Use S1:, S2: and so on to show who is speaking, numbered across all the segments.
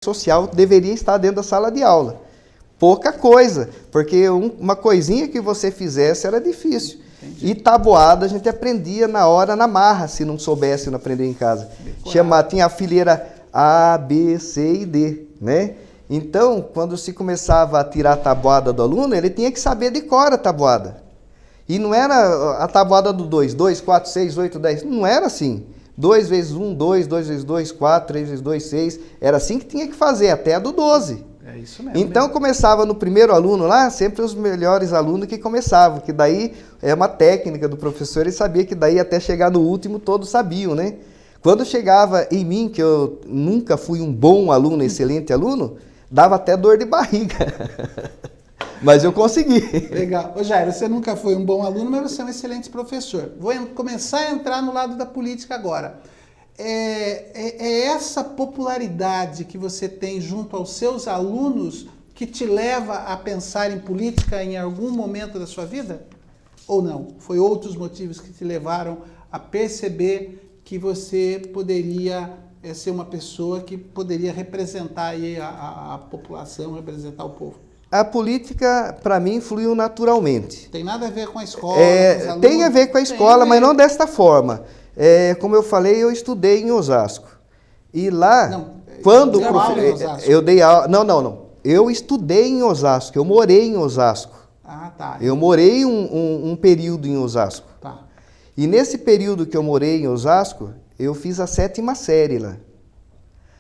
S1: social deveria estar dentro da sala de aula. Pouca coisa, porque uma coisinha que você fizesse era difícil. Entendi. E tabuada a gente aprendia na hora, na marra, se não soubesse, não aprender em casa. Tinha a fileira A, B, C e D, né? Então, quando se começava a tirar a tabuada do aluno, ele tinha que saber de cor a tabuada. E não era a tabuada do 2, 2, 4, 6, 8, 10, não era assim. 2 vezes 1, 2, 2 vezes 2, 4, 3 vezes 2, 6. Era assim que tinha que fazer, até a do 12.
S2: É isso mesmo.
S1: Então começava no primeiro aluno lá, sempre os melhores alunos que começavam, que daí é uma técnica do professor, ele sabia que daí até chegar no último todos sabiam, né? Quando chegava em mim, que eu nunca fui um bom aluno, excelente aluno, dava até dor de barriga. Mas eu consegui.
S2: Legal. Ô Jairo, você nunca foi um bom aluno, mas você é um excelente professor. Vou começar a entrar no lado da política agora. É essa popularidade que você tem junto aos seus alunos que te leva a pensar em política em algum momento da sua vida? Ou não? Foi outros motivos que te levaram a perceber que você poderia ser uma pessoa que poderia representar aí a população, representar o povo?
S1: A política, para mim, fluiu naturalmente.
S2: Tem nada a ver com a escola?
S1: Tem a ver com a escola, mas não desta forma. Como eu falei, eu estudei em Osasco. E lá, quando eu dei aula... Não. Eu estudei em Osasco, eu morei em Osasco.
S2: Ah, tá.
S1: Eu morei um período em Osasco.
S2: Tá.
S1: E nesse período que eu morei em Osasco, eu fiz a 7ª série lá.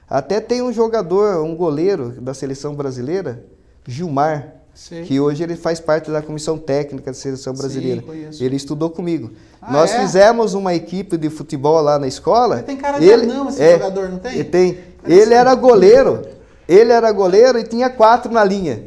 S1: Até tem um jogador, um goleiro da seleção brasileira, Gilmar, que hoje ele faz parte da comissão técnica da seleção brasileira.
S2: Sim,
S1: ele estudou comigo. Nós fizemos uma equipe de futebol lá na escola.
S2: Mas tem cara de anão esse jogador, não tem?
S1: Tem. Ele era goleiro. Ele era goleiro e tinha 4 na linha.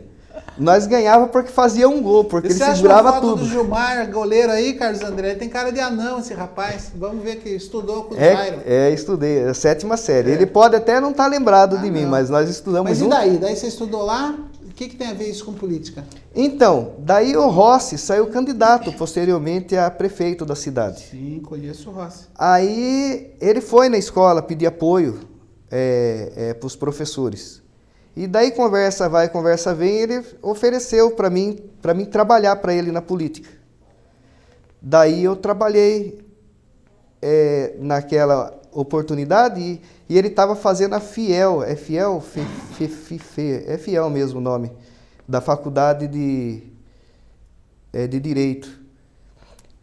S1: Nós ganhava porque fazia um gol, porque ele segurava tudo.
S2: Do Gilmar, goleiro aí, Carlos André, tem cara de anão esse rapaz. Vamos ver que estudou com o Jairo.
S1: Estudei, a 7ª série. Ele pode até não estar lembrado de mim, mas nós estudamos
S2: junto.
S1: Mas
S2: e daí? Daí você estudou lá? O que tem a ver isso com política?
S1: Então, daí o Rossi saiu candidato posteriormente a prefeito da cidade.
S2: Sim, conheço o Rossi.
S1: Aí ele foi na escola pedir apoio para os professores. E daí conversa vai, conversa vem, ele ofereceu para mim trabalhar para ele na política. Daí eu trabalhei naquela oportunidade e ele estava fazendo a FIEL, é FIEL mesmo o nome, da faculdade de Direito,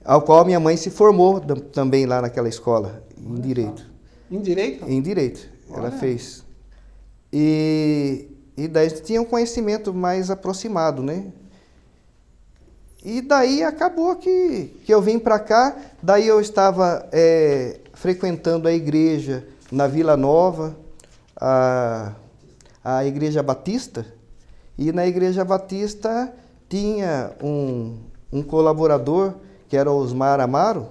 S1: ao qual minha mãe se formou também lá naquela escola, em Direito.
S2: Em Direito?
S1: Em Direito, ela fez. E daí tinha um conhecimento mais aproximado, né? E daí acabou que eu vim para cá, daí eu estava frequentando a igreja na Vila Nova, a Igreja Batista, e na Igreja Batista tinha um colaborador, que era o Osmar Amaro.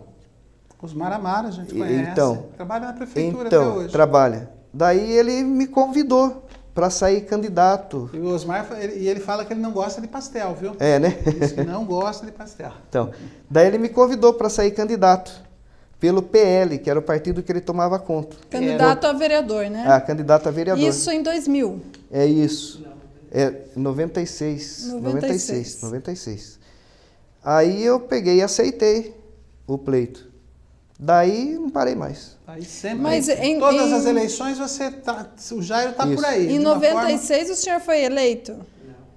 S2: Osmar Amaro, a gente conhece.
S1: Então,
S2: trabalha na prefeitura até hoje.
S1: Trabalha. Daí ele me convidou para sair candidato.
S2: E o Osmar, ele fala que ele não gosta de pastel, viu?
S1: Né?
S2: Diz que não gosta de pastel.
S1: Então, daí ele me convidou para sair candidato pelo PL, que era o partido que ele tomava conta.
S3: Candidato a vereador, né?
S1: Candidato a vereador.
S3: Isso em 2000.
S1: É isso. 96. Aí eu peguei e aceitei o pleito. Daí não parei mais.
S2: Aí sempre.
S3: Mas
S2: todas as eleições o Jairo está por aí.
S3: Em 96 o senhor foi eleito?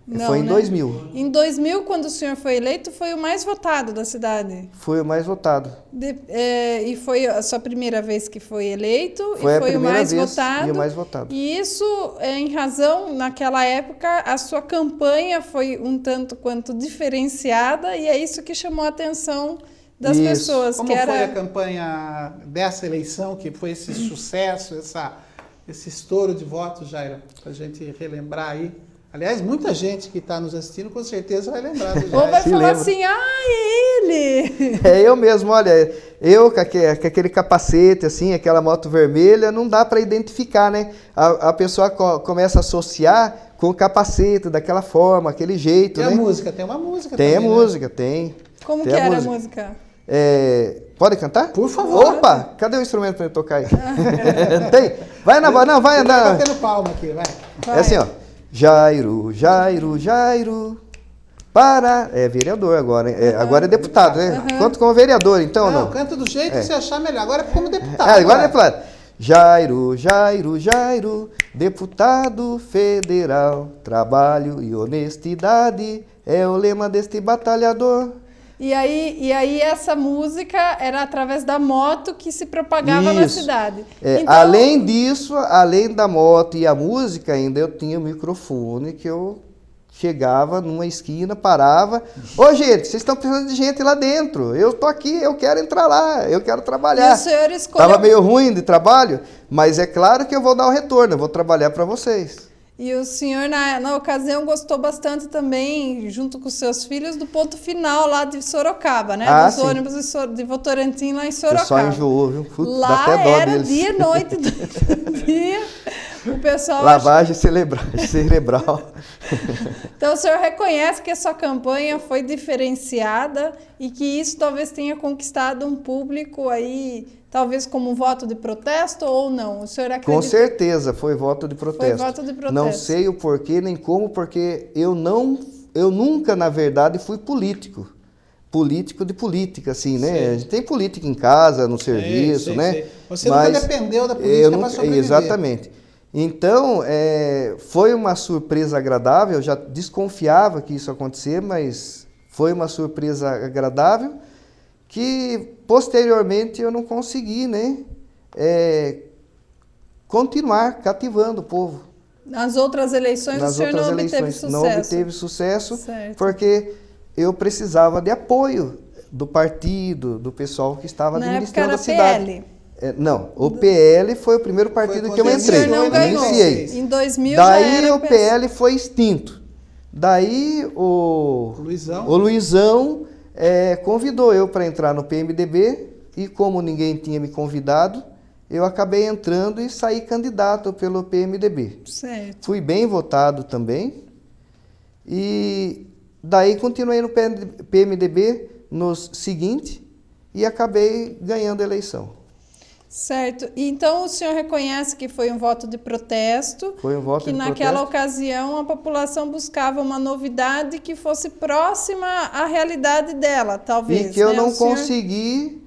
S1: Não, foi em 2000.
S3: Em 2000, quando o senhor foi eleito, foi o mais votado da cidade?
S1: Foi o mais votado.
S3: E foi a sua primeira vez que foi eleito?
S1: Foi
S3: o mais votado.
S1: E o mais votado.
S3: E isso, em razão, naquela época, a sua campanha foi um tanto quanto diferenciada e é isso que chamou a atenção das pessoas.
S2: Como foi a campanha dessa eleição, que foi esse sucesso, esse estouro de votos, Jairo? Para a gente relembrar aí. Aliás, muita gente que está nos assistindo com certeza vai lembrar do Jairo.
S3: Ou vai falar assim, ele!
S1: É eu mesmo, olha, eu com aquele capacete, assim, aquela moto vermelha, não dá para identificar, né? A pessoa começa a associar com o capacete, daquela forma, aquele jeito,
S2: e
S1: né?
S2: A música? Tem uma música
S1: tem
S2: também,
S1: a música, tem.
S3: Como que era a música?
S1: Pode cantar?
S2: Por favor.
S1: Opa, cadê o instrumento para eu tocar aí? Tem? Vai na não, vai andar.
S2: Vai batendo palma aqui, vai.
S1: É assim, ó. Jairo, Jairo, Jairo. É vereador agora, hein? Agora é deputado, né? Conta como vereador, então,
S2: não?
S1: Não,
S2: canta do jeito que você achar melhor. Agora é como deputado.
S1: Agora é deputado. Jairo, Jairo, Jairo, deputado federal, trabalho e honestidade é o lema deste batalhador.
S3: E aí essa música era através da moto que se propagava na cidade.
S1: Então, além disso, além da moto e a música, ainda eu tinha o microfone que eu chegava numa esquina, parava. Ô, gente, vocês estão precisando de gente lá dentro. Eu tô aqui, eu quero entrar lá, eu quero trabalhar.
S3: E o senhor escolheu...
S1: Tava meio ruim de trabalho, mas é claro que eu vou dar o retorno, eu vou trabalhar para vocês.
S3: E o senhor, na ocasião, gostou bastante também, junto com os seus filhos, do ponto final lá de Sorocaba, né? Dos
S1: sim.
S3: ônibus de Votorantim lá em Sorocaba.
S1: O pessoal enjoou, viu?
S3: Lá
S1: dá até dó
S3: era
S1: deles.
S3: dia e noite do dia. O pessoal
S1: Lavagem cerebral.
S3: Então o senhor reconhece que a sua campanha foi diferenciada e que isso talvez tenha conquistado um público aí, talvez como voto de protesto ou não? O senhor acredita?
S1: Com certeza foi voto de protesto.
S3: Foi voto de protesto.
S1: Não sei o porquê nem como, porque eu nunca, na verdade, fui político. Político de política, assim, né?
S2: Sei.
S1: A gente tem política em casa, no serviço,
S2: sei,
S1: né?
S2: sei. Você nunca dependeu da política para sobreviver.
S1: Exatamente. Então, foi uma surpresa agradável, eu já desconfiava que isso ia acontecer, mas foi uma surpresa agradável que, posteriormente, eu não consegui, né, continuar cativando o povo.
S3: Nas outras eleições, o senhor não obteve sucesso?
S1: Não obteve sucesso,
S3: certo.
S1: Porque eu precisava de apoio do partido, do pessoal que estava administrando a cidade.
S3: PL.
S1: Não, o PL foi o primeiro partido que eu entrei.
S3: O senhor não ganhou.
S1: Iniciei.
S3: Em 2000
S1: Daí
S3: já era
S1: o PL foi extinto. Daí o Luizão convidou eu para entrar no PMDB e como ninguém tinha me convidado, eu acabei entrando e saí candidato pelo PMDB.
S3: Certo.
S1: Fui bem votado também e daí continuei no PMDB nos seguintes e acabei ganhando a eleição.
S3: Certo. Então o senhor reconhece que foi um voto de protesto?
S1: Foi um voto de protesto.
S3: Que naquela ocasião a população buscava uma novidade que fosse próxima à realidade dela, talvez.
S1: E que eu não consegui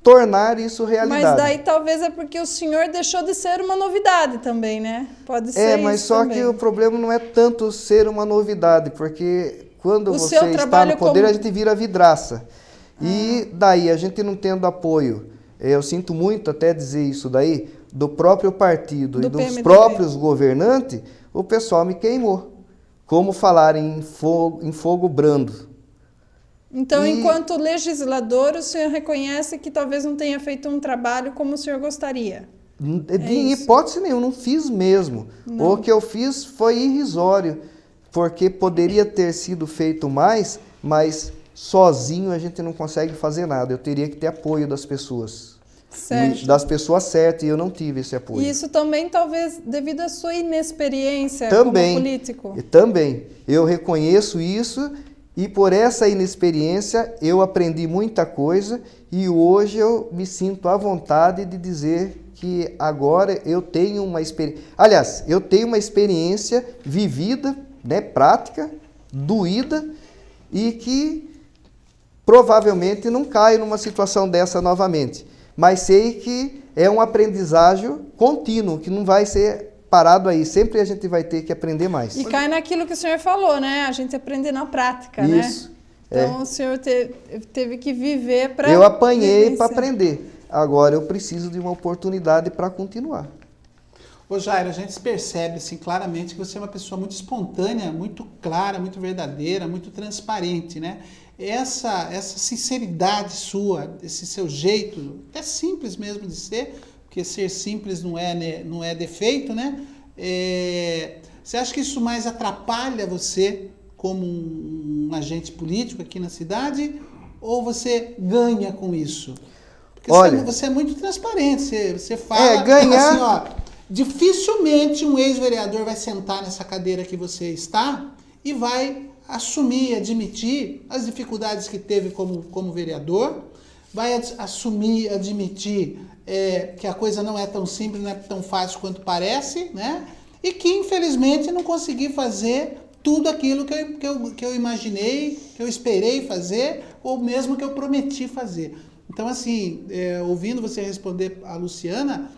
S1: tornar isso realidade.
S3: Mas daí talvez é porque o senhor deixou de ser uma novidade também, né? Pode ser
S1: mas
S3: isso
S1: só
S3: também.
S1: que o problema não é tanto ser uma novidade, porque quando você está no poder, a gente vira vidraça. E daí, a gente não tendo apoio, eu sinto muito até dizer isso daí, do próprio partido e dos
S3: PMDB.
S1: próprios governantes, o pessoal me queimou. Como falar em fogo brando.
S3: Então, enquanto legislador, o senhor reconhece que talvez não tenha feito um trabalho como o senhor gostaria?
S1: De hipótese nenhuma, não fiz mesmo.
S3: Não.
S1: O que eu fiz foi irrisório, porque poderia ter sido feito mais, mas sozinho a gente não consegue fazer nada. Eu teria que ter apoio das pessoas.
S3: Certo.
S1: Das pessoas certas, e eu não tive esse apoio.
S3: E isso também, talvez, devido à sua inexperiência como político?
S1: Também. Eu reconheço isso e por essa inexperiência eu aprendi muita coisa e hoje eu me sinto à vontade de dizer que agora eu tenho uma experiência... Aliás, eu tenho uma experiência vivida, né, prática, doída e que provavelmente não caio numa situação dessa novamente. Mas sei que é um aprendizagem contínuo, que não vai ser parado aí. Sempre a gente vai ter que aprender mais.
S3: E cai naquilo que o senhor falou, né? A gente aprende na prática,
S1: isso,
S3: né? Então o senhor teve que viver para...
S1: Eu apanhei para aprender. Agora eu preciso de uma oportunidade para continuar.
S2: Ô Jairo, a gente percebe assim, claramente que você é uma pessoa muito espontânea, muito clara, muito verdadeira, muito transparente, né? Essa sinceridade sua, esse seu jeito, até simples mesmo de ser, porque ser simples não é defeito, né? Você acha que isso mais atrapalha você como um agente político aqui na cidade ou você ganha com isso? Porque
S1: olha,
S2: você é muito transparente, você fala
S1: ganhar...
S2: assim, ó, dificilmente um ex-vereador vai sentar nessa cadeira que você está e vai assumir, admitir as dificuldades que teve como vereador, vai assumir, admitir que a coisa não é tão simples, não é tão fácil quanto parece, né? E que, infelizmente, não consegui fazer tudo aquilo que eu imaginei, que eu esperei fazer, ou mesmo que eu prometi fazer. Então, assim, ouvindo você responder a Luciana,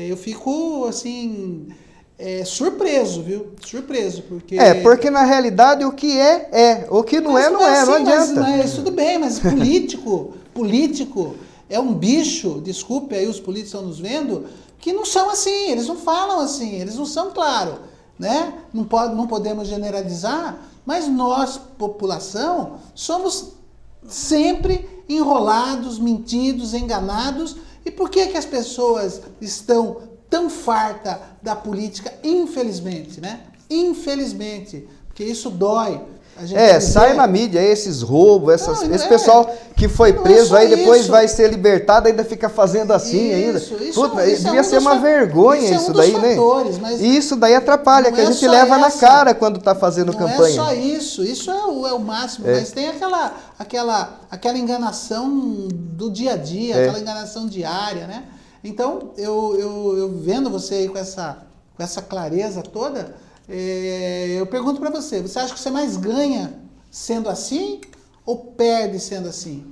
S2: eu fico, assim, surpreso, viu? Surpreso, porque...
S1: porque na realidade o que é. O que não é, não adianta.
S2: Mas tudo bem, mas político é um bicho, desculpe aí os políticos estão nos vendo, que não são assim, eles não falam assim, eles não são claros, né? Não podemos generalizar, mas nós, população, somos sempre enrolados, mentidos, enganados. E por que as pessoas estão tão fartas da política, infelizmente, né? Infelizmente, porque isso dói.
S1: Sai na mídia esses roubos, esse pessoal que foi preso, aí depois vai ser libertado, ainda fica fazendo assim ainda. Devia ser uma vergonha isso daí, né? E isso daí atrapalha, que a gente leva na cara quando está fazendo campanha.
S2: Não é só isso é o máximo, mas tem aquela enganação do dia a dia, aquela enganação diária, né? Então, eu vendo você aí com essa clareza toda, eu pergunto para você, você acha que você mais ganha sendo assim ou perde sendo assim?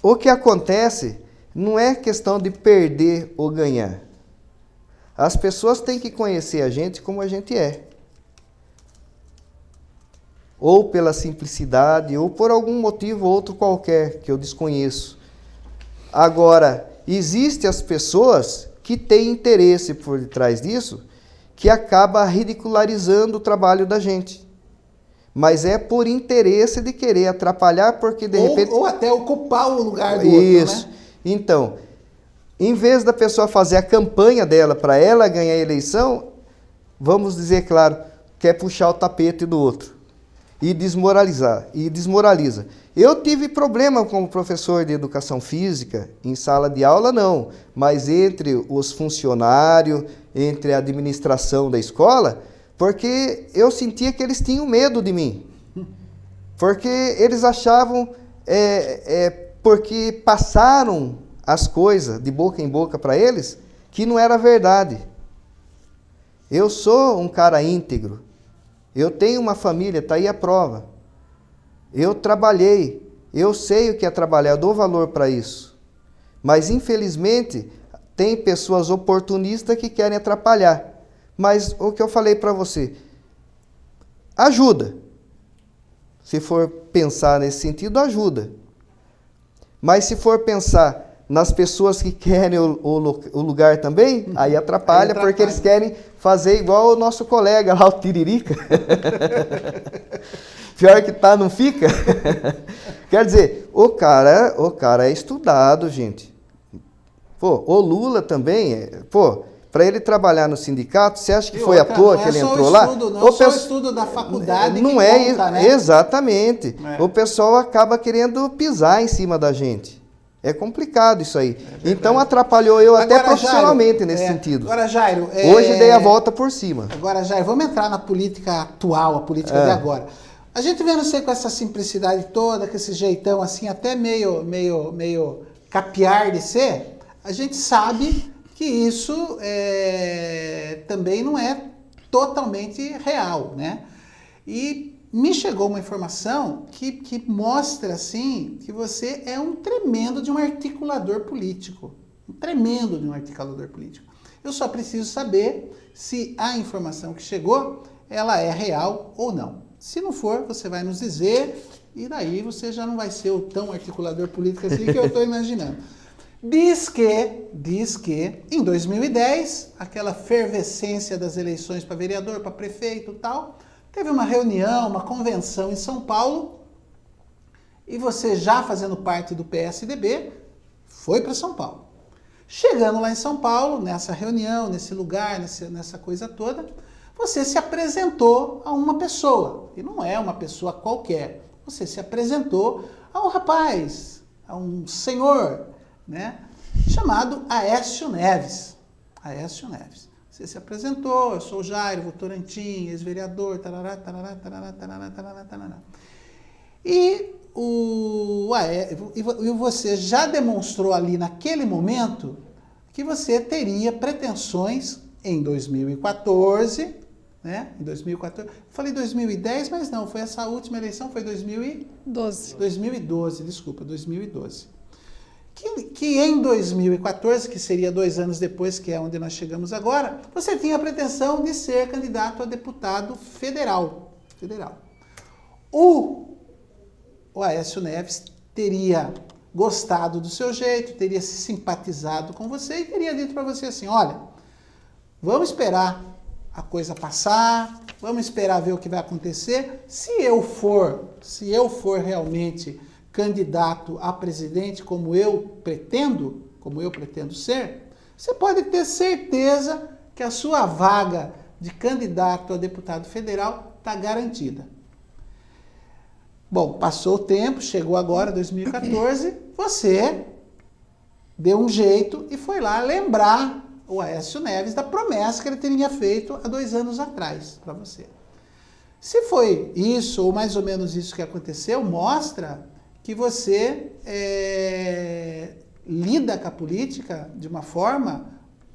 S1: O que acontece não é questão de perder ou ganhar. As pessoas têm que conhecer a gente como a gente é. Ou pela simplicidade, ou por algum motivo outro qualquer que eu desconheço. Agora, existem as pessoas que têm interesse por trás disso, que acaba ridicularizando o trabalho da gente. Mas é por interesse de querer atrapalhar, porque de repente...
S2: Ou até ocupar o lugar do
S1: Isso.
S2: outro, né?
S1: Então, em vez da pessoa fazer a campanha dela para ela ganhar a eleição, vamos dizer, claro, quer puxar o tapete do outro. E desmoraliza. Eu tive problema como professor de educação física, em sala de aula não, mas entre os funcionários, entre a administração da escola, porque eu sentia que eles tinham medo de mim. Porque eles achavam, porque passaram as coisas de boca em boca para eles, que não era verdade. Eu sou um cara íntegro. Eu tenho uma família, está aí a prova. Eu trabalhei, eu sei o que é trabalhar, eu dou valor para isso. Mas, infelizmente, tem pessoas oportunistas que querem atrapalhar. Mas o que eu falei para você, ajuda. Se for pensar nesse sentido, ajuda. Mas se for pensar nas pessoas que querem o lugar também, aí atrapalha, porque eles querem fazer igual o nosso colega lá, o Tiririca. Pior que tá, não fica? Quer dizer, o cara é estudado, gente. Pô, o Lula também, para ele trabalhar no sindicato, você acha que foi à toa que ele entrou lá?
S2: Não é só o estudo da faculdade
S1: não
S2: que conta, né?
S1: Exatamente. O pessoal acaba querendo pisar em cima da gente. É complicado isso aí. Então atrapalhou eu até profissionalmente, Jairo, nesse sentido.
S2: Agora, Jairo...
S1: Hoje dei a volta por cima.
S2: Agora, Jairo, vamos entrar na política atual, a política de agora. A gente vendo você com essa simplicidade toda, com esse jeitão assim, até meio capiar de ser, a gente sabe que isso também não é totalmente real, né? E me chegou uma informação que mostra, assim, que você é um tremendo de um articulador político. Um tremendo de um articulador político. Eu só preciso saber se a informação que chegou, ela é real ou não. Se não for, você vai nos dizer, e daí você já não vai ser o tão articulador político assim que eu estou imaginando. Diz que, em 2010, aquela fervescência das eleições para vereador, para prefeito e tal, teve uma reunião, uma convenção em São Paulo, e você, já fazendo parte do PSDB, foi para São Paulo. Chegando lá em São Paulo, nessa reunião, nesse lugar, nessa coisa toda, você se apresentou a uma pessoa, e não é uma pessoa qualquer, você se apresentou a um rapaz, a um senhor, né, chamado Aécio Neves. Aécio Neves. Você se apresentou, eu sou o Jairo Votorantim, ex-vereador, tarará, tarará, tarará, tarará, tarará, tarará. E e você já demonstrou ali naquele momento que você teria pretensões em 2014, né? Em 2014. Eu falei 2010, mas não, foi essa última eleição, foi 2012. 2012, desculpa, 2012. Que em 2014, que seria 2 anos depois, que é onde nós chegamos agora, você tinha a pretensão de ser candidato a deputado federal. O Aécio Neves teria gostado do seu jeito, teria se simpatizado com você e teria dito para você assim, olha, vamos esperar a coisa passar, vamos esperar ver o que vai acontecer. Se eu for realmente candidato a presidente como eu pretendo ser, você pode ter certeza que a sua vaga de candidato a deputado federal está garantida. Bom, passou o tempo, chegou agora 2014, você deu um jeito e foi lá lembrar o Aécio Neves da promessa que ele teria feito há 2 anos atrás para você. Se foi isso, ou mais ou menos isso que aconteceu, mostra que você lida com a política de uma forma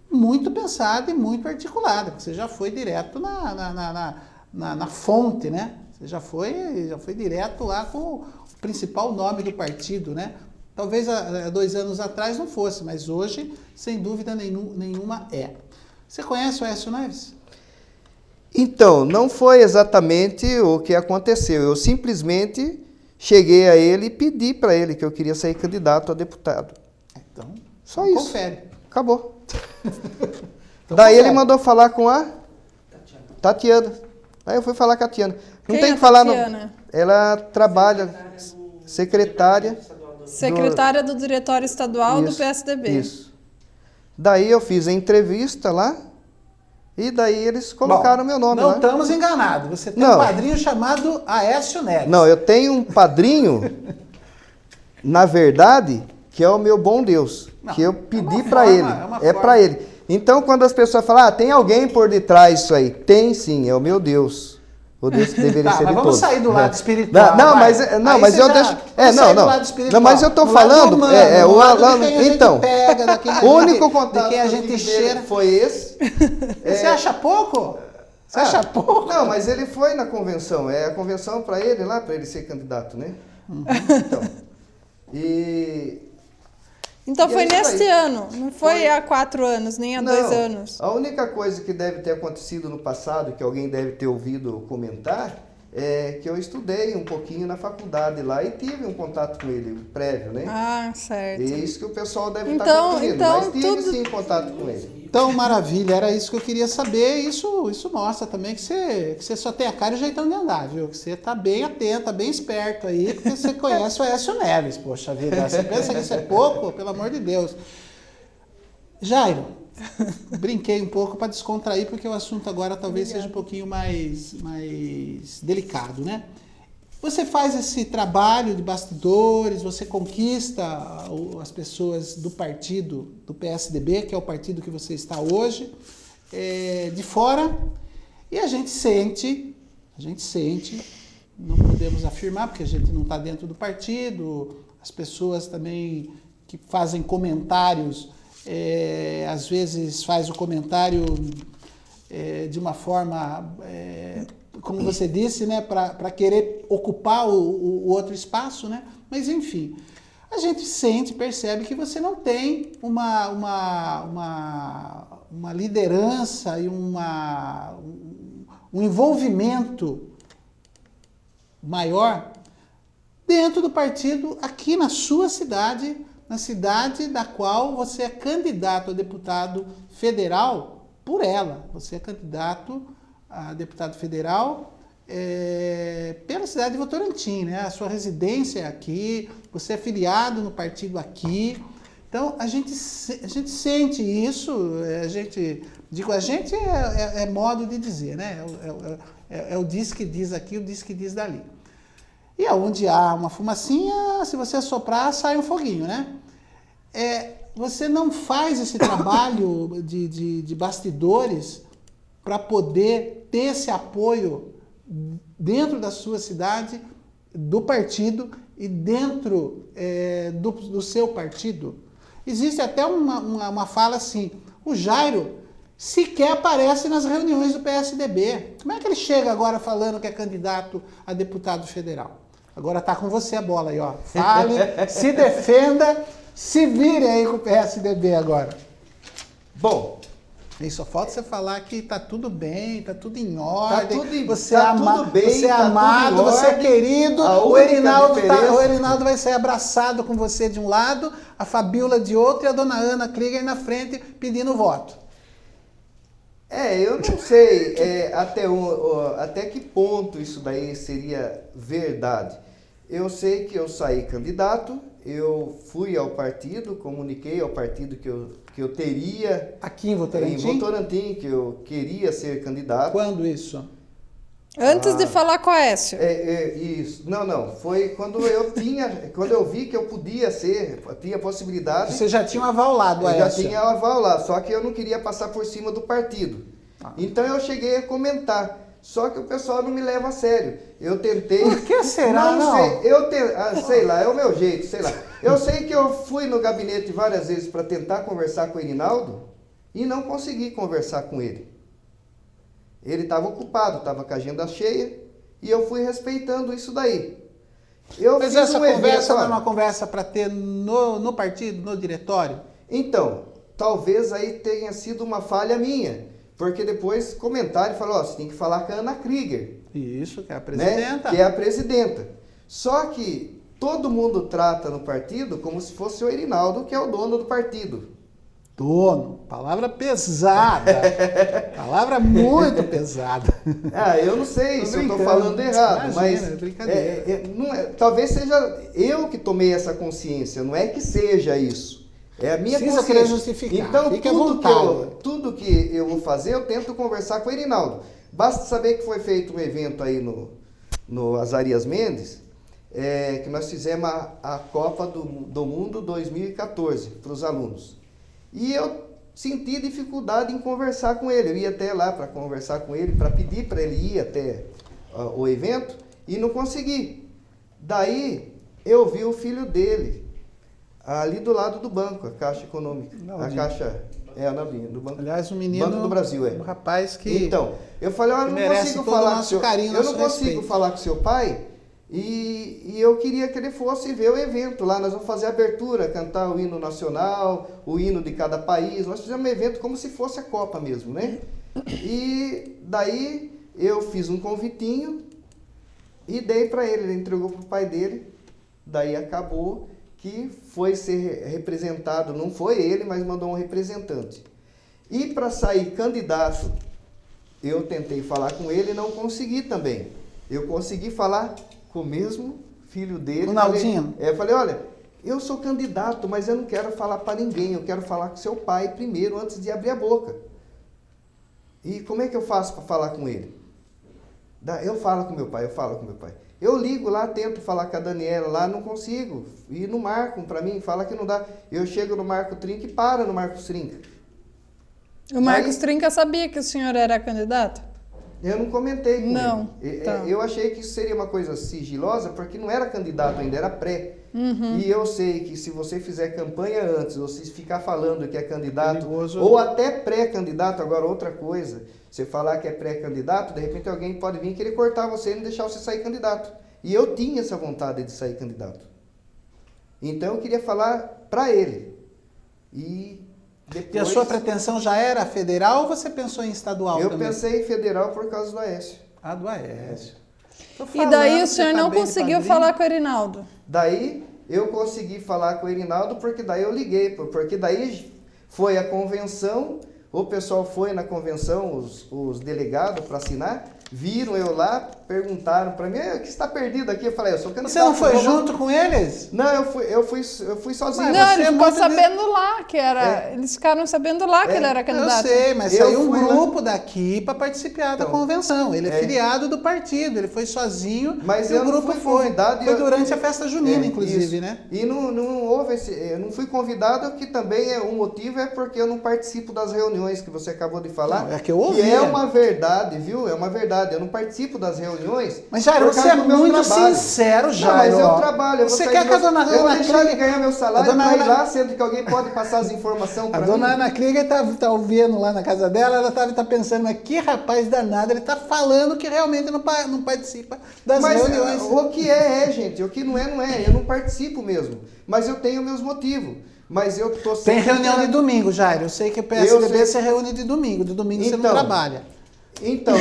S2: muito pensada e muito articulada, porque você já foi direto na fonte, né? Você já foi direto lá com o principal nome do partido, né? Talvez há 2 anos atrás não fosse, mas hoje, sem dúvida nenhuma, é. Você conhece o Aécio Neves?
S1: Então, não foi exatamente o que aconteceu. Eu simplesmente cheguei a ele e pedi para ele que eu queria ser candidato a deputado.
S2: Então,
S1: só isso.
S2: Confere.
S1: Acabou.
S2: Então,
S1: daí ele mandou falar com a Tatiana. Aí eu fui falar com a Tatiana. Não tem que falar. Ela trabalha, secretária
S3: do Diretório Estadual do PSDB.
S1: Isso. Daí eu fiz a entrevista lá e daí eles colocaram meu nome lá.
S2: Não estamos enganados. Você tem um padrinho chamado Aécio Neves.
S1: Não, eu tenho um padrinho, na verdade, que é o meu bom Deus. Que eu pedi para ele. É para ele. Então, quando as pessoas falam, tem alguém por detrás disso aí. Tem sim, é o meu Deus. O Deus que deveria ser de todos.
S2: Vamos sair do lado espiritual.
S1: Mas eu deixo. Não, mas eu tô falando. O Alan. Então, o único contato
S2: que a gente cheira
S1: foi esse.
S2: Você acha pouco? Você acha pouco?
S1: Não, mas ele foi na convenção. É a convenção para ele lá, para ele ser candidato, né?
S3: Então foi neste ano, não foi há 4 anos, nem há 2 anos.
S1: A única coisa que deve ter acontecido no passado, que alguém deve ter ouvido comentar, é que eu estudei um pouquinho na faculdade lá e tive um contato com ele, prévio, né?
S3: Ah, certo.
S1: É isso que o pessoal deve estar confundindo, mas tive sim contato com ele.
S2: Então, maravilha, era isso que eu queria saber. Isso mostra também que você só tem a cara e o jeitão de andar, viu? Que você está bem atento, bem esperto aí, porque você conhece o Aécio Neves, poxa vida. Você pensa que isso é pouco? Pelo amor de Deus. Jairo, brinquei um pouco para descontrair, porque o assunto agora talvez seja um pouquinho mais delicado, né? Você faz esse trabalho de bastidores, você conquista as pessoas do partido, do PSDB, que é o partido que você está hoje, de fora, e a gente sente, não podemos afirmar, porque a gente não está dentro do partido, as pessoas também que fazem comentários, às vezes faz o comentário de uma forma... como você disse, né, para querer ocupar o outro espaço, né? Mas, enfim, a gente percebe que você não tem uma liderança e um envolvimento maior dentro do partido aqui na sua cidade, na cidade da qual você é candidato a deputado federal por ela. Você é candidato a deputado federal pela cidade de Votorantim, né? A sua residência é aqui, você é filiado no partido aqui. Então, a gente sente isso, a gente é modo de dizer, né? É o diz que diz aqui, o diz que diz dali. E aonde há uma fumacinha, se você assoprar, sai um foguinho, né? Você não faz esse trabalho de bastidores para poder ter esse apoio dentro da sua cidade, do partido, e dentro do seu partido? Existe até uma fala assim, o Jairo sequer aparece nas reuniões do PSDB. Como é que ele chega agora falando que é candidato a deputado federal? Agora tá com você a bola aí, ó. Fale, se defenda, se vire aí com o PSDB agora.
S1: Bom,
S2: E só falta você falar que tá tudo bem, tá tudo em ordem, você
S1: tá
S2: é,
S1: tudo bem,
S2: você é
S1: tá tudo
S2: amado,
S1: em
S2: você é
S1: ordem.
S2: querido,
S1: A
S2: o
S1: única
S2: Erinaldo,
S1: diferença-
S2: o Erinaldo vai sair abraçado com você de um lado, a Fabíola de outro e a dona Ana Krieger na frente pedindo voto.
S1: eu não sei até que ponto isso daí seria verdade. Eu sei que eu saí candidato, eu fui ao partido, comuniquei ao partido que eu teria
S2: Aqui em Votorantim?
S1: em Votorantim, que eu queria ser candidato.
S2: Quando isso?
S3: Antes de falar com a Aécio.
S1: Isso. Não, foi quando eu vi que eu podia ser, tinha possibilidade.
S2: Você já tinha um aval lá do
S1: Eu já
S2: Aécio?
S1: tinha o aval lá, só que eu não queria passar por cima do partido. Então eu cheguei a comentar, só que o pessoal não me leva a sério. Eu tentei...
S2: Por que será, não?
S1: Sei, sei lá, é o meu jeito, sei lá. Eu sei que eu fui no gabinete várias vezes para tentar conversar com o Erinaldo e não consegui conversar com ele. Ele estava ocupado, estava com a agenda cheia e eu fui respeitando isso daí.
S2: Mas essa conversa não é uma conversa para ter no partido, no diretório?
S1: Então, talvez aí tenha sido uma falha minha, porque depois comentaram e falaram, você tem que falar com a Ana Krieger.
S2: Isso, que é a
S1: Né?
S2: presidenta.
S1: Que é a presidenta. Só que todo mundo trata no partido como se fosse o Erinaldo, que é o dono do partido.
S2: Dono, palavra pesada. Palavra muito pesada.
S1: Eu não sei
S2: Tô
S1: se eu estou
S2: brincando.
S1: falando errado,
S2: Imagina,
S1: mas
S2: é brincadeira.
S1: não talvez seja eu que tomei essa consciência, não é que seja isso. É a minha
S2: Precisa
S1: consciência.
S2: querer justificar,
S1: Então,
S2: fique à vontade.
S1: tudo que eu vou fazer, eu tento conversar com o Erinaldo. Basta saber que foi feito um evento aí no Azarias Mendes, que nós fizemos a Copa do Mundo 2014 para os alunos. E eu senti dificuldade em conversar com ele. Eu ia até lá para conversar com ele, para pedir para ele ir até o evento e não consegui. Daí eu vi o filho dele ali do lado do banco, a Caixa Econômica.
S2: Naldinho.
S1: A Caixa, Naldinho, do banco.
S2: Aliás, um menino...
S1: Banco do Brasil,
S2: um rapaz que...
S1: Então, eu falei, olha, eu não
S2: merece
S1: consigo
S2: todo o
S1: falar com
S2: nosso
S1: seu
S2: carinho,
S1: eu não
S2: nosso
S1: consigo
S2: respeito.
S1: falar com seu pai e eu queria que ele fosse ver o evento lá. Nós vamos fazer a abertura, cantar o hino nacional, o hino de cada país. Nós fizemos um evento como se fosse a Copa mesmo, né? E daí eu fiz um convitinho e dei para ele. Ele entregou para o pai dele. Daí acabou que foi ser representado, não foi ele, mas mandou um representante. E para sair candidato, eu tentei falar com ele e não consegui também. Eu consegui falar com o mesmo filho dele.
S2: O Naldinho?
S1: Eu falei, olha, eu sou candidato, mas eu não quero falar para ninguém, eu quero falar com seu pai primeiro, antes de abrir a boca. E como é que eu faço para falar com ele? Eu falo com meu pai. Eu ligo lá, tento falar com a Daniela lá, não consigo. E não marcam para mim, fala que não dá. Eu chego no Marco Trinca e para no Marcos Trinca.
S3: O Marcos Trinca sabia que o senhor era candidato?
S1: Eu não comentei com
S3: Não,
S1: ele.
S3: tá.
S1: Eu achei que isso seria uma coisa sigilosa, porque não era candidato ainda, era pré.
S3: Uhum.
S1: E eu sei que se você fizer campanha antes, ou se ficar falando que é candidato,
S2: Perigoso.
S1: ou até pré-candidato, agora outra coisa, você falar que é pré-candidato, de repente alguém pode vir querer cortar você e não deixar você sair candidato. E eu tinha essa vontade de sair candidato. Então eu queria falar para ele. E depois...
S2: E a sua pretensão já era federal ou você pensou em estadual
S1: Eu
S2: também?
S1: pensei em federal por causa do Aécio.
S2: Ah, do Aécio. Tô
S3: E
S2: falando,
S3: daí o
S2: você
S3: senhor
S2: tá
S3: não
S2: bem de
S3: conseguiu
S2: padrinho.
S3: falar com o Erinaldo?
S1: Daí eu consegui falar com o Erinaldo, porque daí eu liguei, porque daí foi a convenção, o pessoal foi na convenção, os delegados para assinar, viram eu lá, perguntaram para mim, o que está perdido aqui? Eu falei, eu sou candidato.
S2: Você não foi
S1: vou-
S2: junto com eles?
S1: Não, eu fui sozinho.
S2: Mas
S3: Não,
S2: você
S3: ele
S2: é
S3: ficou
S2: muito
S3: sabendo lá que era. Eles ficaram sabendo lá que ele era candidato.
S2: Eu sei, mas
S1: Eu
S2: saiu um
S1: fui lá.
S2: grupo daqui para participar da
S1: Então,
S2: convenção. Ele é
S1: é.
S2: filiado do partido, ele foi sozinho
S1: Mas
S2: e
S1: eu
S2: o
S1: não
S2: grupo
S1: fui
S2: foi.
S1: convidado e
S2: Foi
S1: eu-
S2: durante a festa junina,
S1: É,
S2: inclusive,
S1: isso.
S2: né?
S1: E não houve eu não fui convidado, que também um motivo é porque eu não participo das reuniões reuniões que você acabou de falar,
S2: Não, é que eu ouvi.
S1: é uma verdade, viu? É uma verdade. Eu não participo das reuniões.
S2: Mas, Jairo, você é muito sincero, Jairo.
S1: Não, mas eu trabalho. Eu
S2: você quer que a dona Ana
S1: Eu vou deixar
S2: Krieger...
S1: de ganhar meu salário para ir lá, sendo que alguém pode passar as informações para mim.
S2: A dona Ana Krieger tá ouvindo lá na casa dela, ela tá pensando, mas que rapaz danado, ele tá falando que realmente não participa das reuniões.
S1: O que é, gente. O que não é, não é. Eu não participo mesmo. Mas eu tenho meus motivos. Mas eu tô sempre...
S2: Tem reunião de domingo, Jairo. Eu sei que o PSDB se reúne de domingo. De domingo você não trabalha.
S1: Então,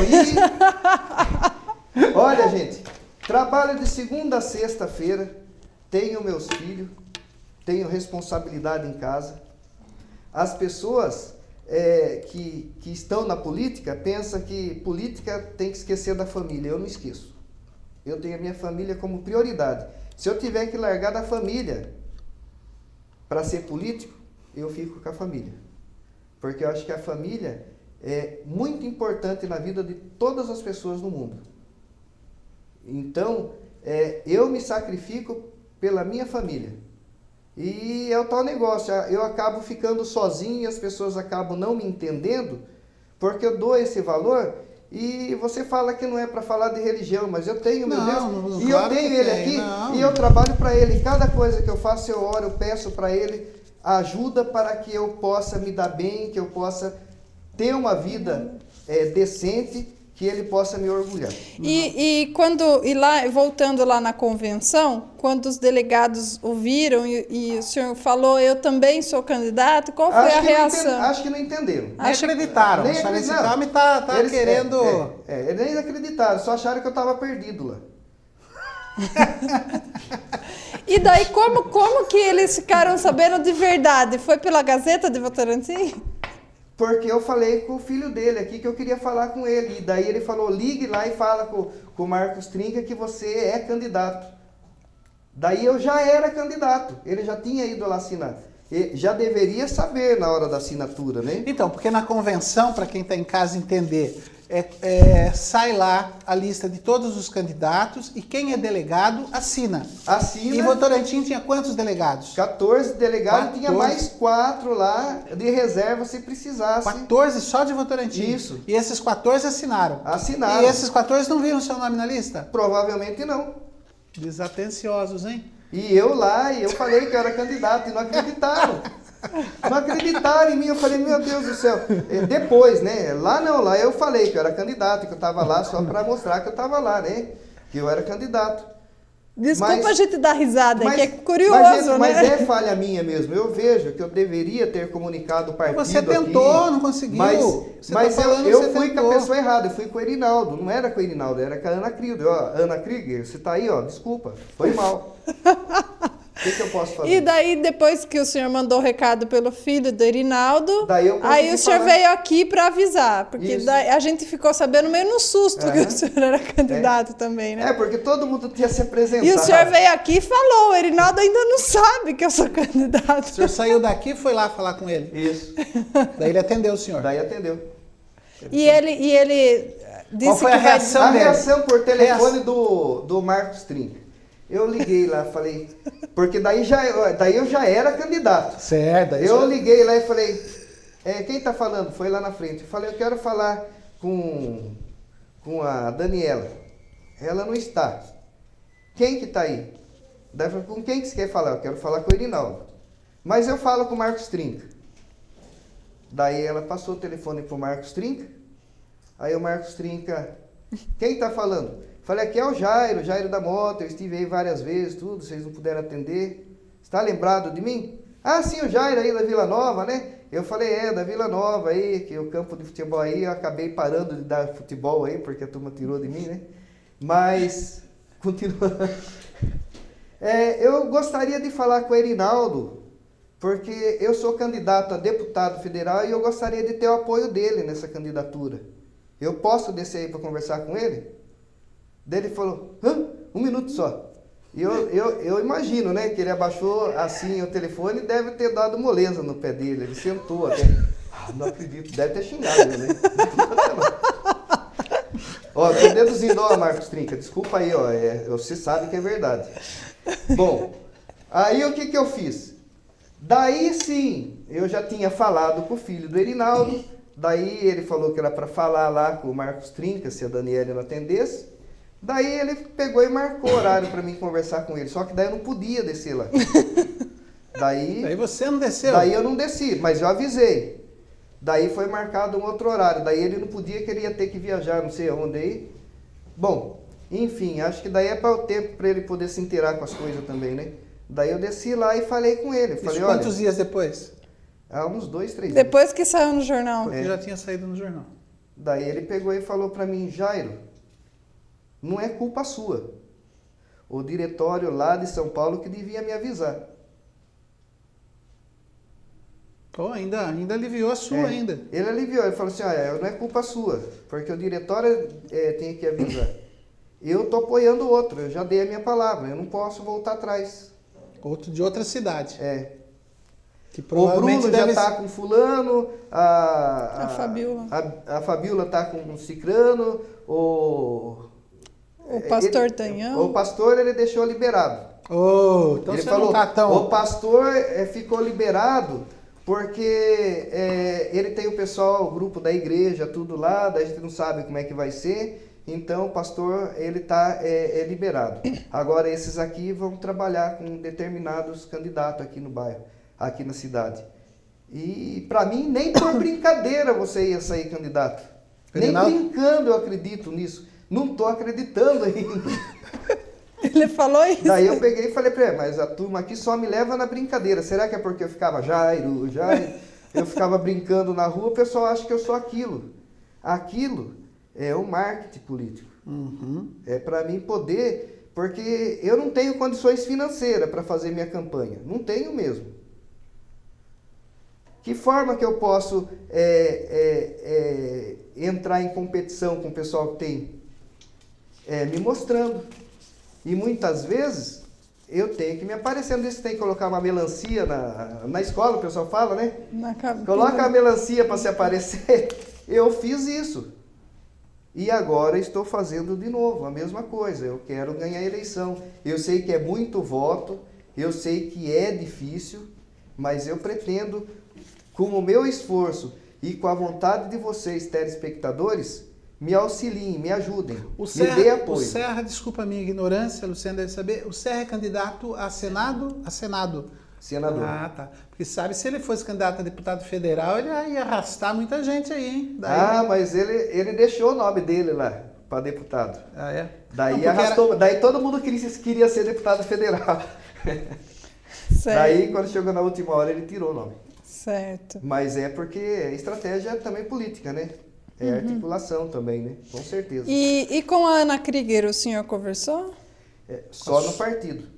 S1: olha, gente, trabalho de segunda a sexta-feira, tenho meus filhos, tenho responsabilidade em casa. As pessoas que estão na política pensam que política tem que esquecer da família. Eu não esqueço. Eu tenho a minha família como prioridade. Se eu tiver que largar da família para ser político, eu fico com a família. Porque eu acho que a família é muito importante na vida de todas as pessoas no mundo. Então, eu me sacrifico pela minha família. E é o tal negócio, eu acabo ficando sozinho e as pessoas acabam não me entendendo, porque eu dou esse valor. E você fala que não é para falar de religião, mas eu tenho, meu Deus, e eu tenho ele aqui, e eu trabalho para ele. Cada coisa que eu faço, eu oro, eu peço para ele ajuda para que eu possa me dar bem, que eu possa ter uma vida decente, que ele possa me orgulhar.
S3: E lá, voltando lá na convenção, quando os delegados ouviram e o senhor falou, eu também sou candidato, qual foi a reação?
S1: Acho que não entenderam.
S2: Nem acreditaram.
S1: Nem
S2: Esse homem tá
S1: eles,
S2: querendo...
S1: Eles nem acreditaram, só acharam que eu estava perdido lá.
S3: E daí, como que eles ficaram sabendo de verdade? Foi pela Gazeta de Votorantim?
S1: Porque eu falei com o filho dele aqui que eu queria falar com ele. E daí ele falou, ligue lá e fala com o Marcos Trinca que você é candidato. Daí eu já era candidato. Ele já tinha ido lá assinar. E já deveria saber na hora da assinatura, né?
S2: Então, porque na convenção, para quem está em casa entender, sai lá a lista de todos os candidatos e quem é delegado assina.
S1: Assina.
S2: E Votorantim tinha quantos delegados?
S1: 14 delegados, tinha mais 4 lá de reserva se precisasse.
S2: 14 só de Votorantim?
S1: Isso.
S2: E esses 14 assinaram?
S1: Assinaram.
S2: E esses 14 não viram seu nome na lista?
S1: Provavelmente não.
S2: Desatenciosos, hein?
S1: E eu lá, eu falei que eu era candidato e não acreditaram. Não acreditaram em mim, eu falei, meu Deus do céu. Depois, né? Lá eu falei que eu era candidato, que eu estava lá só para mostrar que eu estava lá, né? Que eu era candidato.
S3: Desculpa a gente dar risada, que é curioso, né?
S1: Mas é falha minha mesmo. Eu vejo que eu deveria ter comunicado o partido
S2: você tentou,
S1: aqui,
S2: não conseguiu.
S1: Mas eu fui com a pessoa errada, eu fui com o Erinaldo. Não era com o Erinaldo, era com a Ana Krieger. Ana Krieger, você está aí, ó, desculpa, foi mal. O que eu posso fazer?
S3: E daí, depois que o senhor mandou o recado pelo filho do Erinaldo, aí o senhor veio aqui para avisar, porque daí a gente ficou sabendo meio no susto que o senhor era candidato também, né?
S1: Porque todo mundo tinha se apresentado.
S3: E o senhor veio aqui e falou, o Erinaldo ainda não sabe que eu sou candidato.
S2: O senhor saiu daqui e foi lá falar com ele?
S1: Isso.
S2: Daí ele atendeu o senhor?
S1: Daí atendeu.
S3: E ele disse
S2: qual foi a reação dele?
S1: A reação por telefone do Marcos Trinca. Eu liguei lá, falei, porque daí eu já era candidato.
S2: Certo.
S1: Eu liguei lá e falei, quem tá falando? Foi lá na frente. Eu falei, eu quero falar com a Daniela. Ela não está. Quem que tá aí? Daí eu falei, com quem que você quer falar? Eu quero falar com o Erinaldo. Mas eu falo com o Marcos Trinca. Daí ela passou o telefone pro Marcos Trinca. Aí o Marcos Trinca, quem tá falando? Falei, aqui é o Jairo da Moto, eu estive aí várias vezes, tudo, vocês não puderam atender. Está lembrado de mim? Ah, sim, o Jairo aí da Vila Nova, né? Eu falei, da Vila Nova aí, que o campo de futebol aí, eu acabei parando de dar futebol aí, porque a turma tirou de mim, né? Mas, continuando. Eu gostaria de falar com o Erinaldo, porque eu sou candidato a deputado federal e eu gostaria de ter o apoio dele nessa candidatura. Eu posso descer aí para conversar com ele? Daí ele falou, 1 minuto só. E eu imagino, né, que ele abaixou assim o telefone e deve ter dado moleza no pé dele. Ele sentou até. Não acredito, deve ter xingado, né? Ó, tô deduzindo, Marcos Trinca, desculpa aí, você sabe que é verdade. Bom, aí o que eu fiz? Daí sim, eu já tinha falado com o filho do Erinaldo, daí ele falou que era para falar lá com o Marcos Trinca, se a Daniele não atendesse. Daí ele pegou e marcou horário para mim conversar com ele, só que daí eu não podia descer lá. Daí
S2: você não desceu?
S1: Daí eu não desci, mas eu avisei. Daí foi marcado um outro horário, daí ele não podia, que ele ia ter que viajar, não sei aonde aí. Bom, enfim, acho que daí é para o tempo para ele poder se inteirar com as coisas também, né? Daí eu desci lá e falei com ele. Falei,
S2: isso quantos dias depois?
S1: Há uns 2, 3 dias.
S3: Depois que saiu no jornal.
S2: Porque já tinha saído no jornal.
S1: Daí ele pegou e falou para mim, Jairo, não é culpa sua. O diretório lá de São Paulo que devia me avisar.
S2: Oh, ainda aliviou a sua ainda.
S1: Ele aliviou, ele falou assim, não é culpa sua, porque o diretório tem que avisar. Eu tô apoiando o outro, eu já dei a minha palavra, eu não posso voltar atrás.
S2: Outro de outra cidade. Que
S1: O
S2: provavelmente
S1: Bruno já tá com fulano,
S3: A Fabiola.
S1: A Fabiola tá com um cicrano,
S3: O pastor Tanhão.
S1: O pastor ele deixou liberado.
S2: Então
S1: ele
S2: você
S1: falou,
S2: não tá tão...
S1: o pastor ficou liberado porque ele tem o pessoal, o grupo da igreja, tudo lá, daí a gente não sabe como é que vai ser, então o pastor ele tá liberado. Agora esses aqui vão trabalhar com determinados candidatos aqui no bairro, aqui na cidade. E para mim, nem por brincadeira você ia sair candidato.
S2: Erinaldo?
S1: Nem brincando eu acredito nisso. Não tô acreditando ainda.
S3: Ele falou isso.
S1: Daí eu peguei e falei pra ele, mas a turma aqui só me leva na brincadeira. Será que é porque eu ficava Jairo? Eu ficava brincando na rua, o pessoal acha que eu sou aquilo. Aquilo é o marketing político. É para mim poder, porque eu não tenho condições financeiras para fazer minha campanha. Não tenho mesmo. Que forma que eu posso entrar em competição com o pessoal que tem? Me mostrando. E muitas vezes eu tenho que me aparecendo. Isso tem que colocar uma melancia na escola, o pessoal fala, né? Coloca a melancia para se aparecer. Eu fiz isso. E agora estou fazendo de novo a mesma coisa. Eu quero ganhar a eleição. Eu sei que é muito voto, eu sei que é difícil, mas eu pretendo, com o meu esforço e com a vontade de vocês, telespectadores, me auxiliem, me ajudem, me dê apoio.
S2: O Serra, desculpa a minha ignorância, Luciano deve saber, o Serra é candidato a Senado?
S1: Senador.
S2: Ah, tá. Porque sabe, se ele fosse candidato a deputado federal, ele ia arrastar muita gente aí, hein?
S1: Mas ele deixou o nome dele lá para deputado.
S2: Ah, é?
S1: Daí arrastou, daí todo mundo queria ser deputado federal.
S3: Certo.
S1: Daí, quando chegou na última hora, ele tirou o nome.
S3: Certo.
S1: Mas é porque estratégia é também política, né? É articulação também, né? Com certeza.
S3: E com a Ana Krieger, o senhor conversou?
S1: Só no partido.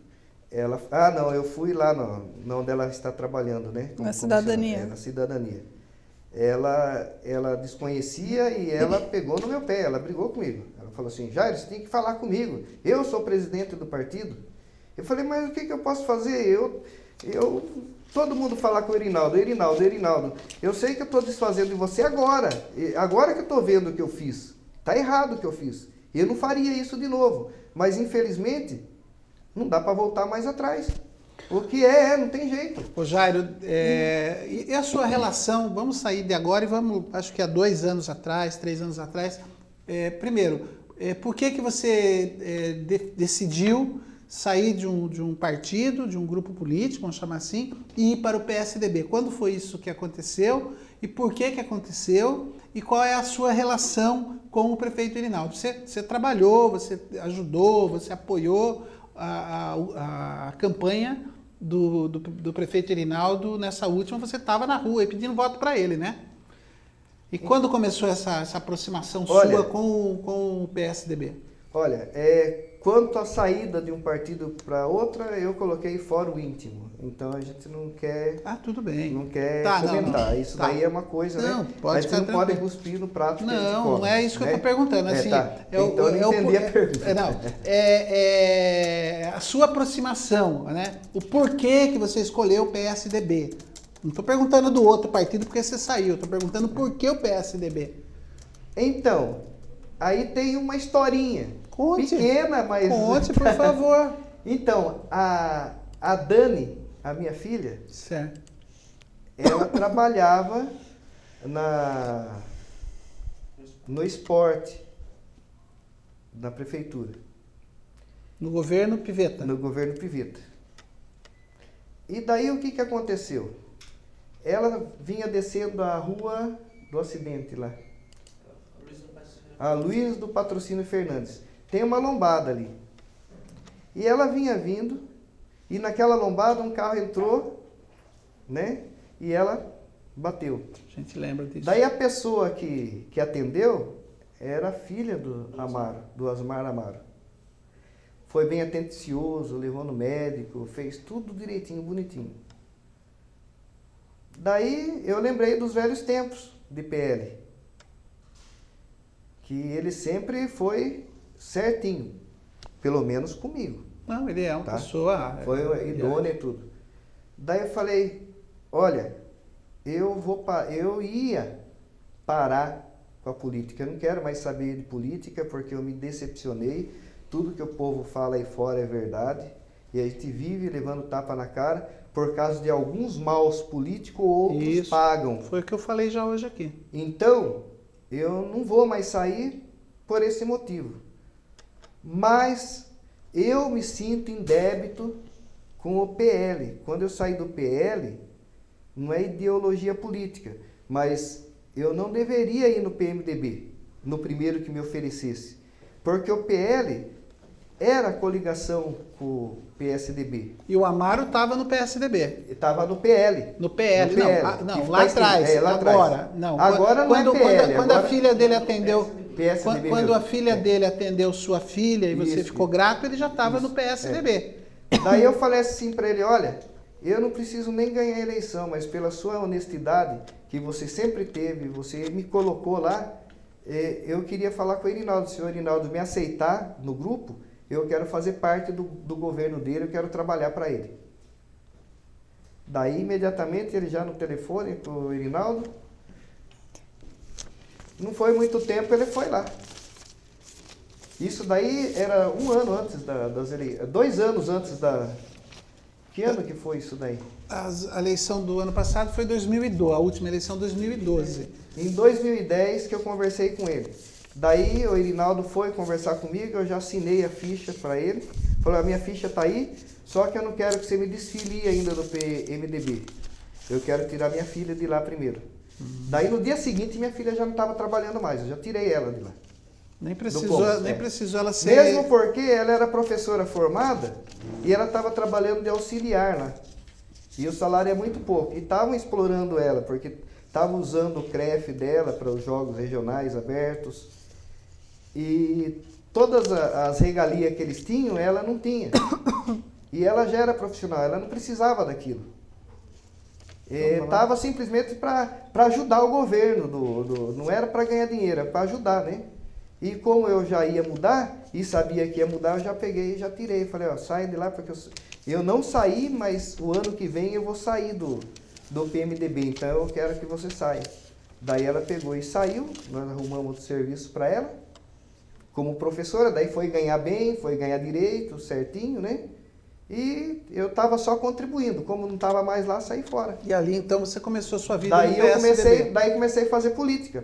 S1: Não, eu fui lá onde ela está trabalhando, né?
S3: Na cidadania.
S1: Na cidadania. Ela desconhecia e ela pegou no meu pé, ela brigou comigo. Ela falou assim, Jairo, você tem que falar comigo. Eu sou presidente do partido. Eu falei, mas o que eu posso fazer? Todo mundo fala com o Erinaldo. Eu sei que eu estou desfazendo de você agora. Agora que eu estou vendo o que eu fiz. Está errado o que eu fiz. Eu não faria isso de novo. Mas, infelizmente, não dá para voltar mais atrás. O que não tem jeito.
S2: Ô Jairo, e a sua relação, vamos sair de agora e vamos, acho que há 2 anos atrás, 3 anos atrás. Primeiro, por que você decidiu sair de um partido, de um grupo político, vamos chamar assim, e ir para o PSDB? Quando foi isso que aconteceu? E por que aconteceu? E qual é a sua relação com o prefeito Erinaldo? Você trabalhou, você ajudou, você apoiou a campanha do prefeito Erinaldo nessa última, você estava na rua pedindo voto para ele, né? E quando começou essa aproximação sua com o PSDB?
S1: Olha, quanto à saída de um partido para outra, eu coloquei fora o íntimo. Então a gente não quer.
S2: Tudo bem.
S1: Não quer comentar. Não. Isso daí é uma coisa, né?
S2: Pode
S1: Mas você não pode cuspir no prato que a gente come,
S2: não é isso que eu estou perguntando. Assim,
S1: então eu não entendi a pergunta.
S2: A sua aproximação, né? O porquê que você escolheu o PSDB. Não estou perguntando do outro partido porque você saiu. Estou perguntando por que o PSDB.
S1: Então, aí tem uma historinha.
S2: Conte.
S1: Pequena, mas...
S2: Conte, por favor.
S1: Então, a Dani, a minha filha,
S2: certo,
S1: ela trabalhava no esporte da prefeitura.
S2: No governo Pivetta.
S1: No governo Pivetta. E daí o que aconteceu? Ela vinha descendo a rua do acidente lá. A Luiz do Patrocínio Fernandes. Tem uma lombada ali. E ela vinha vindo, e naquela lombada um carro entrou, né? E ela bateu.
S2: A gente lembra disso.
S1: Daí a pessoa que atendeu era a filha do Amaro, do Osmar Amaro. Foi bem atencioso, levou no médico, fez tudo direitinho, bonitinho. Daí eu lembrei dos velhos tempos de PL. Que ele sempre foi certinho, pelo menos comigo.
S2: Não, ele é uma pessoa...
S1: Foi idôneo e tudo. Daí eu falei, olha, eu ia parar com a política, eu não quero mais saber de política porque eu me decepcionei, tudo que o povo fala aí fora é verdade, e a gente vive levando tapa na cara por causa de alguns maus políticos, outros pagam.
S2: Foi o que eu falei já hoje aqui.
S1: Então, eu não vou mais sair por esse motivo. Mas eu me sinto em débito com o PL. Quando eu saí do PL, não é ideologia política, mas eu não deveria ir no PMDB, no primeiro que me oferecesse. Porque o PL era coligação com o PSDB.
S2: E o Amaro estava no PSDB.
S1: Estava no PL.
S2: No PL,
S1: no PL.
S2: não, lá atrás.
S1: Lá
S2: agora,
S1: atrás.
S2: não.
S1: Agora não
S2: quando,
S1: é PL.
S2: Quando
S1: agora
S2: a filha dele atendeu...
S1: PSDB
S2: Quando a filha dele atendeu sua filha e você
S1: Isso.
S2: ficou grato, ele já estava no PSDB.
S1: Daí eu falei assim para ele, olha, eu não preciso nem ganhar a eleição, mas pela sua honestidade, que você sempre teve, você me colocou lá, eu queria falar com o Irinaldo. Se o Irinaldo me aceitar no grupo, eu quero fazer parte do governo dele, eu quero trabalhar para ele. Daí, imediatamente, ele já no telefone com o Irinaldo, não foi muito tempo, ele foi lá. Isso daí era um ano antes das eleições, 2 anos antes da... Que ano que foi isso daí?
S2: A eleição do ano passado foi 2012, a última eleição 2012.
S1: Em 2010 que eu conversei com ele. Daí o Irinaldo foi conversar comigo, eu já assinei a ficha para ele. Falou, a minha ficha está aí, só que eu não quero que você me desfilie ainda do PMDB. Eu quero tirar minha filha de lá primeiro. Daí no dia seguinte minha filha já não estava trabalhando mais, eu já tirei ela de lá.
S2: Nem precisou ela ser...
S1: Mesmo porque ela era professora formada e ela estava trabalhando de auxiliar lá. E o salário é muito pouco. E estavam explorando ela, porque estavam usando o CREF dela para os jogos regionais abertos. E todas as regalias que eles tinham, ela não tinha. E ela já era profissional, ela não precisava daquilo. Estava simplesmente para ajudar o governo, não era para ganhar dinheiro, era para ajudar, né? E como eu já ia mudar, e sabia que ia mudar, eu já peguei e já tirei. Falei, ó, sai de lá, porque eu não saí, mas o ano que vem eu vou sair do PMDB, então eu quero que você saia. Daí ela pegou e saiu, nós arrumamos outro serviço para ela, como professora, daí foi ganhar bem, foi ganhar direito, certinho, né? E eu estava só contribuindo, como não estava mais lá, saí fora.
S2: E ali então você começou a sua vida
S1: Daí
S2: no PSDB.
S1: Daí comecei a fazer política.